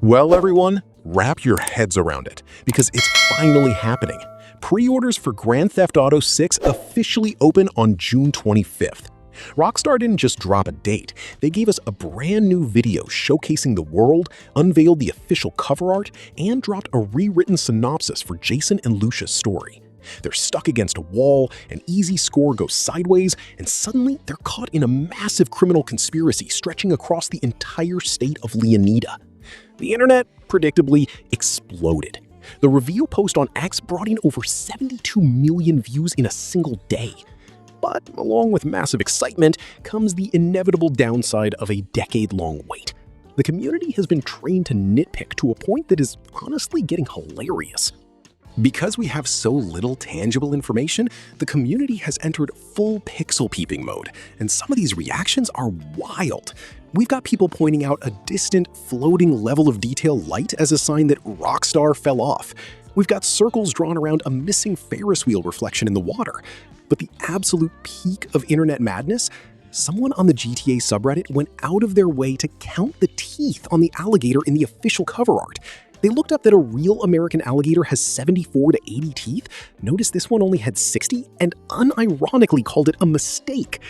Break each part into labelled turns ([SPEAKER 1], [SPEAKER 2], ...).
[SPEAKER 1] Well, everyone, wrap your heads around it, because it's finally happening. Pre-orders for Grand Theft Auto 6 officially open on June 25th. Rockstar didn't just drop a date, they gave us a brand new video showcasing the world, unveiled the official cover art, and dropped a rewritten synopsis for Jason and Lucia's story. They're stuck against a wall, an easy score goes sideways, and suddenly they're caught in a massive criminal conspiracy stretching across the entire state of Leonida. The internet, predictably, exploded. The reveal post on X brought in over 72 million views in a single day. But along with massive excitement comes the inevitable downside of a decade-long wait. The community has been trained to nitpick to a point that is honestly getting hilarious. Because we have so little tangible information, the community has entered full pixel-peeping mode, and some of these reactions are wild. We've got people pointing out a distant, floating level of detail light as a sign that Rockstar fell off. We've got circles drawn around a missing Ferris wheel reflection in the water. But the absolute peak of internet madness? Someone on the GTA subreddit went out of their way to count the teeth on the alligator in the official cover art. They looked up that a real American alligator has 74 to 80 teeth, noticed this one only had 60, and unironically called it a mistake.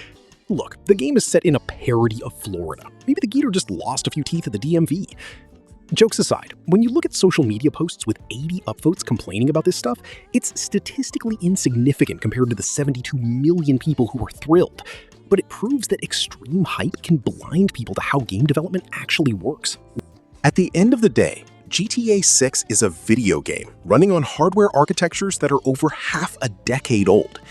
[SPEAKER 1] Look, the game is set in a parody of Florida. Maybe the gator just lost a few teeth at the DMV. Jokes aside, when you look at social media posts with 80 upvotes complaining about this stuff, it's statistically insignificant compared to the 72 million people who are thrilled. But it proves that extreme hype can blind people to how game development actually works. At the end of the day, GTA 6 is a video game running on hardware architectures that are over half a decade old.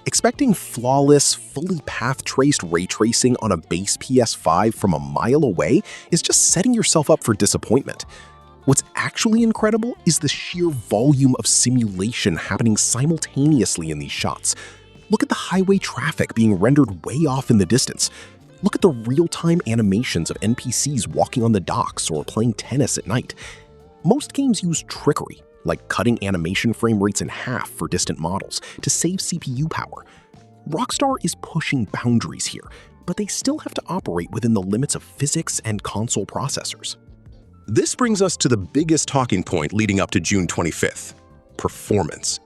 [SPEAKER 1] Expecting flawless, fully path-traced ray tracing on a base PS5 from a mile away is just setting yourself up for disappointment. What's actually incredible is the sheer volume of simulation happening simultaneously in these shots. Look at the highway traffic being rendered way off in the distance. Look at the real-time animations of NPCs walking on the docks or playing tennis at night. Most games use trickery, like cutting animation frame rates in half for distant models to save CPU power. Rockstar is pushing boundaries here, but they still have to operate within the limits of physics and console processors. This brings us to the biggest talking point leading up to June 25th: performance.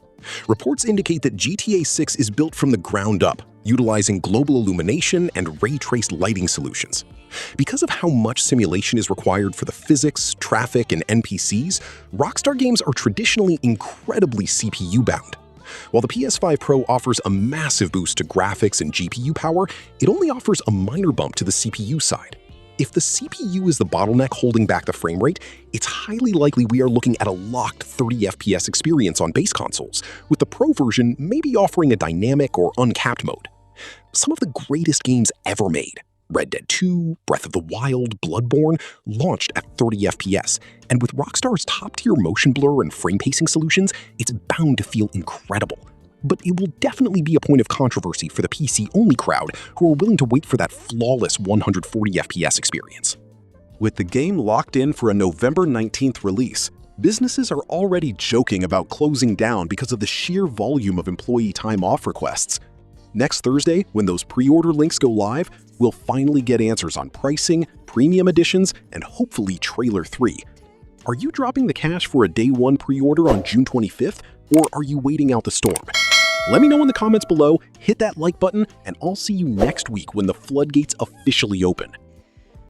[SPEAKER 1] Reports indicate that GTA 6 is built from the ground up, utilizing global illumination and ray-traced lighting solutions. Because of how much simulation is required for the physics, traffic, and NPCs, Rockstar Games are traditionally incredibly CPU-bound. While the PS5 Pro offers a massive boost to graphics and GPU power, it only offers a minor bump to the CPU side. If the CPU is the bottleneck holding back the frame rate, it's highly likely we are looking at a locked 30 FPS experience on base consoles, with the Pro version maybe offering a dynamic or uncapped mode. Some of the greatest games ever made, Red Dead 2, Breath of the Wild, Bloodborne, launched at 30 FPS, and with Rockstar's top-tier motion blur and frame pacing solutions, it's bound to feel incredible. But it will definitely be a point of controversy for the PC-only crowd who are willing to wait for that flawless 140 FPS experience. With the game locked in for a November 19th release, businesses are already joking about closing down because of the sheer volume of employee time off requests. Next Thursday, when those pre-order links go live, we'll finally get answers on pricing, premium editions, and hopefully Trailer 3. Are you dropping the cash for a Day 1 pre-order on June 25th, or are you waiting out the storm? Let me know in the comments below, hit that like button, and I'll see you next week when the floodgates officially open.